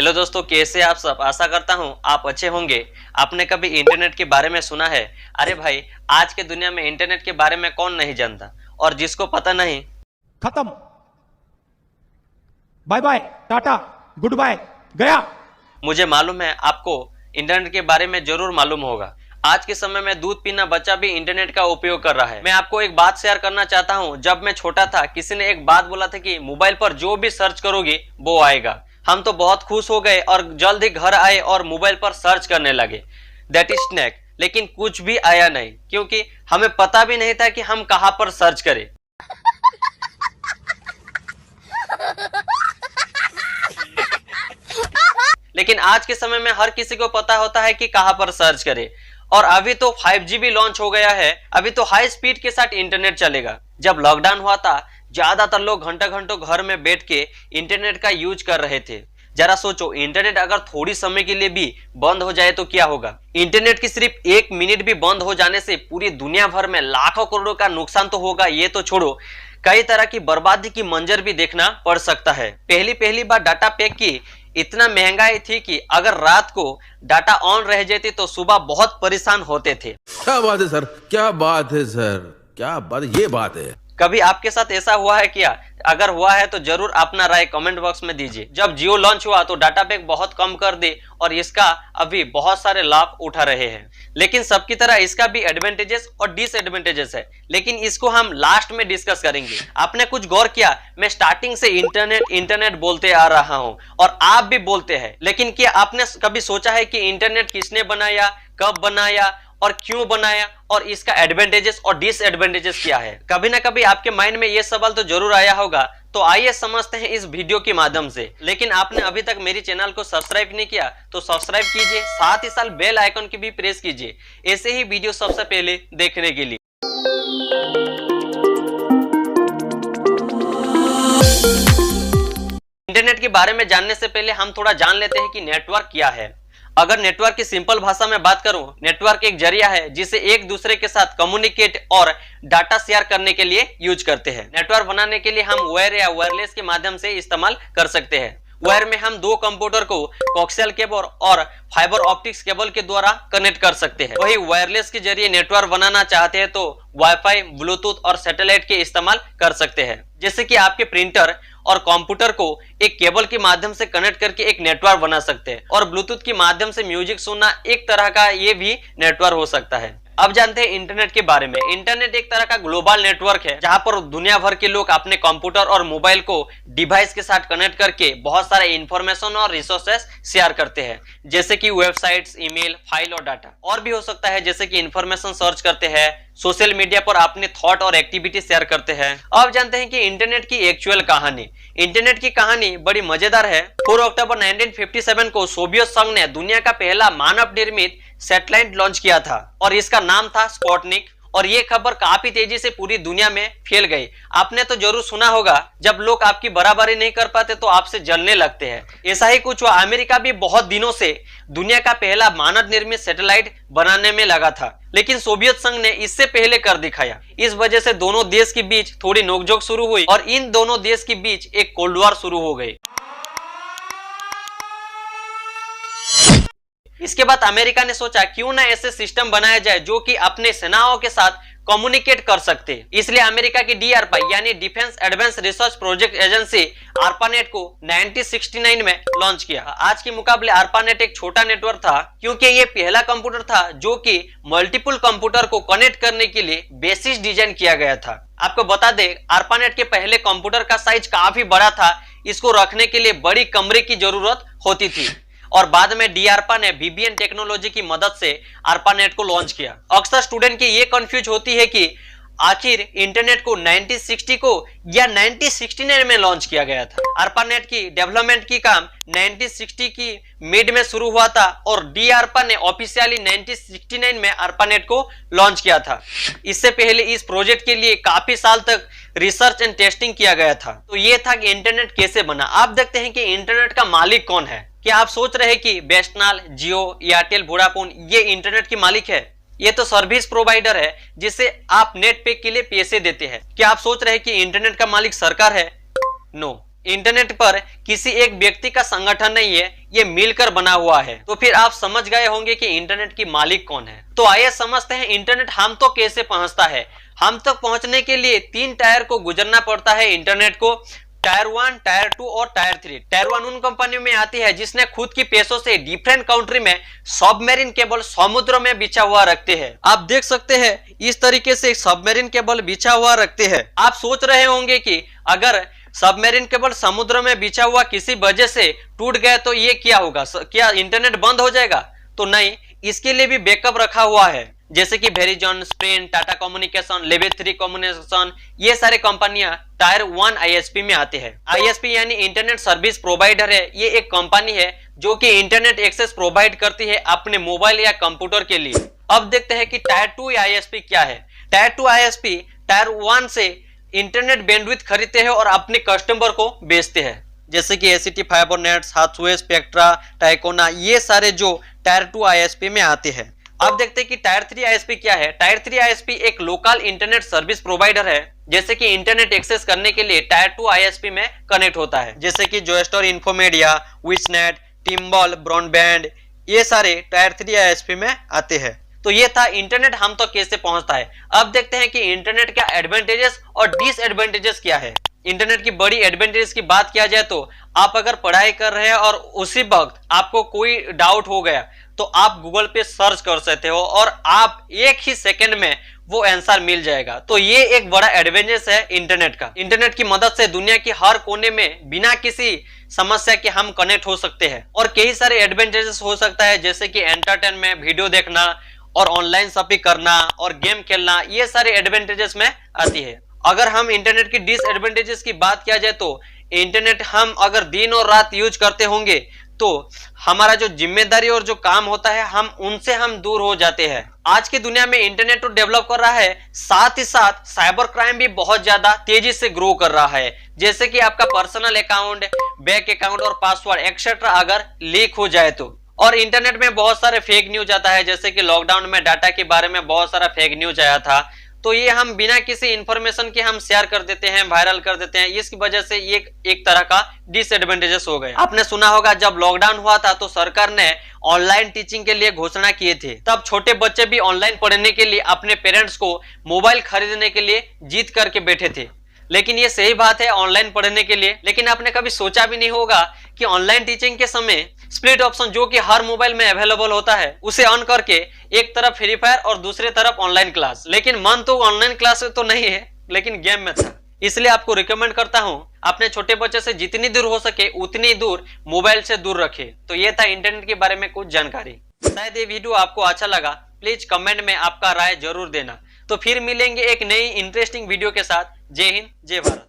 Hello दोस्तों, कैसे आप सब। आशा करता हूँ आप अच्छे होंगे। आपने कभी इंटरनेट के बारे में सुना है? अरे भाई, आज के दुनिया में इंटरनेट के बारे में कौन नहीं जानता, और जिसको पता नहीं, खत्म, bye bye, tata, goodbye, गया। मुझे मालूम है आपको इंटरनेट के बारे में जरूर मालूम होगा। आज के समय में दूध पीना बच्चा भी इंटरनेट का उपयोग कर रहा है। मैं आपको एक बात शेयर करना चाहता हूँ। जब मैं छोटा था, किसी ने एक बात बोला था कि मोबाइल पर जो भी सर्च करोगे वो आएगा। हम तो बहुत खुश हो गए और जल्द ही घर आए और मोबाइल पर सर्च करने लगे, दैट इज स्नैक। लेकिन कुछ भी आया नहीं, क्योंकि हमें पता भी नहीं था कि हम कहां पर सर्च करें। लेकिन आज के समय में हर किसी को पता होता है कि कहां पर सर्च करें। और अभी तो 5G भी लॉन्च हो गया है। अभी तो हाई स्पीड के साथ इंटरनेट चलेगा। जब लॉकडाउन हुआ था, ज्यादातर लोग घंटों घंटों घर में बैठ के इंटरनेट का यूज कर रहे थे। जरा सोचो, इंटरनेट अगर थोड़ी समय के लिए भी बंद हो जाए तो क्या होगा। इंटरनेट की सिर्फ 1 मिनट भी बंद हो जाने से पूरी दुनिया भर में लाखों करोड़ों का नुकसान तो होगा, ये तो छोड़ो, कई तरह की बर्बादी की मंजर भी देखना पड़ सकता है। पहली बार डाटा पैक की इतना महंगाई थी कि अगर रात को डाटा ऑन रह जाती तो सुबह बहुत परेशान होते थे। क्या बात है सर, क्या बात है सर, क्या बात, ये बात है। कभी आपके साथ ऐसा हुआ है क्या? अगर हुआ है तो जरूर अपना राय कमेंट बॉक्स में दीजिए। जब जियो लॉन्च हुआ तो डाटा पैक बहुत कम कर दे और इसका अभी बहुत सारे लाभ उठा रहे हैं। लेकिन सबकी तरह इसका भी एडवांटेजेस और डिसएडवांटेजेस है, लेकिन इसको हम लास्ट में डिस्कस करेंगे। आपने कुछ गौर किया? मैं स्टार्टिंग से इंटरनेट बोलते आ रहा हूं और आप भी बोलते हैं, लेकिन क्या आपने कभी सोचा है कि इंटरनेट किसने बनाया, कब बनाया और क्यों बनाया, और इसका एडवांटेजेस और डिसएडवांटेजेस क्या है? कभी ना कभी आपके माइंड में ये सवाल तो जरूर आया होगा। तो आइए समझते हैं इस वीडियो के माध्यम से। लेकिन आपने अभी तक मेरी चैनल को सब्सक्राइब नहीं किया तो सब्सक्राइब कीजिए, साथ ही साथ बेल आइकन की भी प्रेस कीजिए, ऐसे ही वीडियो सबसे पहले देखने के लिए। इंटरनेट के बारे में जानने से पहले हम थोड़ा जान लेते हैं कि नेटवर्क क्या है। अगर नेटवर्क की सिंपल भाषा में बात करूं, नेटवर्क एक जरिया है जिसे एक दूसरे के साथ कम्युनिकेट और डाटा शेयर करने के लिए यूज करते हैं। नेटवर्क बनाने के लिए हम वायर या वायरलेस के माध्यम से इस्तेमाल कर सकते हैं। वायर में हम 2 कंप्यूटर को कोएक्सियल केबल और फाइबर ऑप्टिक्स केबल के द्वारा कनेक्ट कर सकते हैं। वही वायरलेस के जरिए नेटवर्क बनाना चाहते हैं तो वाईफाई, ब्लूटूथ और सैटेलाइट के इस्तेमाल कर सकते हैं। जैसे कि आपके प्रिंटर और कंप्यूटर को एक केबल के माध्यम से कनेक्ट करके एक नेटवर्क बना सकते हैं, और ब्लूटूथ के माध्यम से म्यूजिक सुनना एक तरह का ये भी नेटवर्क हो सकता है। अब जानते हैं इंटरनेट के बारे में। इंटरनेट एक तरह का ग्लोबल नेटवर्क है जहां पर दुनिया भर के लोग अपने कंप्यूटर और मोबाइल को डिवाइस के साथ कनेक्ट करके बहुत सारे इंफॉर्मेशन और रिसोर्सेस शेयर करते हैं, जैसे कि वेबसाइट्स, ईमेल, फाइल और डाटा। और भी हो सकता है, जैसे कि इंफॉर्मेशन सर्च करते हैं, सोशल मीडिया पर अपने थॉट और एक्टिविटी शेयर करते हैं। अब जानते हैं कि इंटरनेट की एक्चुअल कहानी। इंटरनेट की कहानी बड़ी मजेदार है। 4 अक्टूबर 1957 को सोवियत संघ ने दुनिया का पहला मानव निर्मित सैटेलाइट लॉन्च किया था और इसका नाम था स्पुतनिक। और ये खबर काफी तेजी से पूरी दुनिया में फैल गई। आपने तो जरूर सुना होगा, जब लोग आपकी बराबरी नहीं कर पाते तो आपसे जलने लगते हैं। ऐसा ही कुछ हुआ। अमेरिका भी बहुत दिनों से दुनिया का पहला मानव निर्मित सैटेलाइट बनाने में लगा था, लेकिन सोवियत संघ ने इससे पहले कर दिखाया। इस वजह से दोनों देश के बीच थोड़ी नोकझोंक शुरू हुई और इन दोनों देश के बीच एक कोल्ड वॉर शुरू हो गई। इसके बाद अमेरिका ने सोचा क्यों ना ऐसे सिस्टम बनाया जाए जो कि अपने सेनाओं के साथ कम्युनिकेट कर सकते। इसलिए अमेरिका की DARPA यानी defence advance research project agency ARPANET को 1969 में लॉन्च किया। आज के मुकाबले ARPANET एक छोटा नेटवर्क था, क्योंकि ये पहला कंप्यूटर था जो कि मल्टीपल कंप्यूटर को कनेक्ट करने के लिए बेसिस डिजाइन किया गया था। आपको बता दें, ARPANET के पहले कंप्यूटर का साइज काफी बड़ा था। इसको रखने के लिए बड़ी कमरे की जरूरत होती थी और बाद में DARPA ने VBN टेक्नोलॉजी की मदद से ARPANET को लॉन्च किया। अक्सर स्टूडेंट की ये कंफ्यूज होती है कि आखिर इंटरनेट को 1960 को या 1969 में लॉन्च किया गया था। ARPANET की डेवलपमेंट की काम 1960 की मिड में शुरू हुआ था और DARPA ने ऑफिशियली 1969 में ARPANET को लॉन्च किया था। इससे पहले इस प्रोजेक्ट के लिए काफी साल तक रिसर्च एंड टेस्टिंग किया गया था। तो ये था कि इंटरनेट कैसे बना। आप देखते हैं कि इंटरनेट का मालिक कौन है। क्या आप सोच रहे हैं कि BSNL, जियो, एयरटेल, वोडाफोन ये इंटरनेट की मालिक है? ये तो सर्विस प्रोवाइडर है जिसे आप नेट पैक के लिए पैसे देते हैं। क्या आप सोच रहे हैं कि इंटरनेट का मालिक सरकार है? नो, इंटरनेट पर किसी एक व्यक्ति का संगठन नहीं है, ये मिलकर बना हुआ है। तो फिर आप समझ गए होंगे कि इंटरनेट की मालिक कौन है। तो आइए समझते हैं इंटरनेट हम तक कैसे पहुंचता है। हम तक पहुंचने के लिए 3 टायर को गुजरना पड़ता है इंटरनेट को, टायर 1, टायर 2 और टायर 3। टायर 1 उन कंपनियों में आती है जिसने खुद की पैसों से डिफरेंट कंट्री में सबमरीन केबल समुद्र में बिछा हुआ रखते हैं। आप देख सकते हैं इस तरीके से सबमरीन केबल बिछा हुआ रखते हैं। आप सोच रहे होंगे कि अगर सबमरीन केबल समुद्र में बिछा हुआ किसी वजह से टूट गया तो ये क्या होगा, क्या इंटरनेट बंद हो जाएगा? तो नहीं, इसके लिए भी बैकअप रखा हुआ है, जैसे कि Verizon, sprint, Tata communication, level 3 communication, ये सारे कंपनियां टायर 1 आईएसपी में आते हैं। आईएसपी यानी इंटरनेट सर्विस प्रोवाइडर है। ये एक कंपनी है जो कि इंटरनेट एक्सेस प्रोवाइड करती है अपने मोबाइल या कंप्यूटर के लिए। अब देखते हैं कि टायर 2 आईएसपी क्या है। टायर 2 आईएसपी टायर 1 से इंटरनेट बैंडविड्थ खरीदते हैं और अपने कस्टमर को बेचते हैं, जैसे कि एसीटी फाइबरनेट, हाथवे, स्पेक्ट्रा, टाइकोना, ये सारे जो टायर 2 आईएसपी में आते हैं। अब देखते हैं कि टायर 3 आईएसपी क्या है। टायर 3 आईएसपी एक लोकल इंटरनेट सर्विस प्रोवाइडर है, जैसे कि इंटरनेट एक्सेस करने के लिए टायर 2 आईएसपी में कनेक्ट होता है, जैसे कि जोस्टर, इन्फोमीडिया, विचनेट, टिम्बल, ब्रॉडबैंड, ये सारे टायर 3 आईएसपी में आते हैं। तो ये था इंटरनेट हम तो कैसे पहुंचता है। अब देखते हैं कि इंटरनेट का एडवांटेजेस और डिसएडवांटेजेस क्या है। इंटरनेट की बड़ी एडवांटेजेस की बात किया जाए तो आप अगर पढ़ाई कर रहे हैं और उसी वक्त आपको कोई डाउट हो गया तो आप गूगल पे सर्च कर सकते हो और आप एक ही सेकंड में वो आंसर मिल जाएगा। तो ये एक बड़ा एडवांटेज है इंटरनेट का। इंटरनेट की मदद से दुनिया की हर कोने में बिना किसी समस्या के हम कनेक्ट हो सकते हैं। और कई सारे एडवांटेजेस हो सकता है, जैसे कि एंटरटेनमेंट, वीडियो देखना और ऑनलाइन शॉपिंग करना और गेम खेलना, ये सारे एडवांटेजेस में आती है। अगर हम इंटरनेट की डिसएडवांटेजेस की बात किया जाए तो इंटरनेट हम अगर दिन और रात यूज करते होंगे तो हमारा जो जिम्मेदारी और जो काम होता है उनसे हम दूर हो जाते हैं। आज की दुनिया में इंटरनेट तो डेवलप कर रहा है, साथ ही साथ साइबर क्राइम भी बहुत ज्यादा तेजी से ग्रो कर रहा है, जैसे कि आपका पर्सनल अकाउंट, बैंक अकाउंट और पासवर्ड एक्सेट्रा अगर लीक हो जाए तो। और इंटरनेट में बहुत सारे फेक न्यूज आता है, जैसे कि लॉकडाउन में डाटा के बारे में बहुत सारा फेक न्यूज आया था, तो ये हम बिना किसी इंफॉर्मेशन के हम शेयर कर देते हैं, वायरल कर देते हैं। इसकी वजह से ये एक तरह का डिसएडवांटेजेस हो गया। आपने सुना होगा जब लॉकडाउन हुआ था तो सरकार ने ऑनलाइन टीचिंग के लिए घोषणा किए थे, तब छोटे बच्चे भी ऑनलाइन पढ़ने के लिए अपने पेरेंट्स को मोबाइल खरीदने के लिए जीत करके बैठे थे। लेकिन ये सही बात है ऑनलाइन पढ़ने के लिए, लेकिन आपने कभी सोचा भी नहीं होगा कि ऑनलाइन टीचिंग के समय स्प्लिट ऑप्शन जो कि हर मोबाइल में अवेलेबल होता है, उसे ऑन करके एक तरफ फ्री फायर और दूसरी तरफ ऑनलाइन क्लास। लेकिन मन तो ऑनलाइन क्लास तो नहीं है, लेकिन गेम में था। इसलिए आपको रिकमेंड करता हूं अपने छोटे बच्चे से जितनी दूर हो सके उतनी दूर मोबाइल से दूर रखें। तो ये था इंटरनेट के बारे में कुछ जानकारी। शायद ये वीडियो आपको अच्छा लगा, प्लीज कमेंट में आपका राय जरूर देना। तो फिर मिलेंगे एक नई इंटरेस्टिंग वीडियो के साथ। जय हिंद, जय भारत।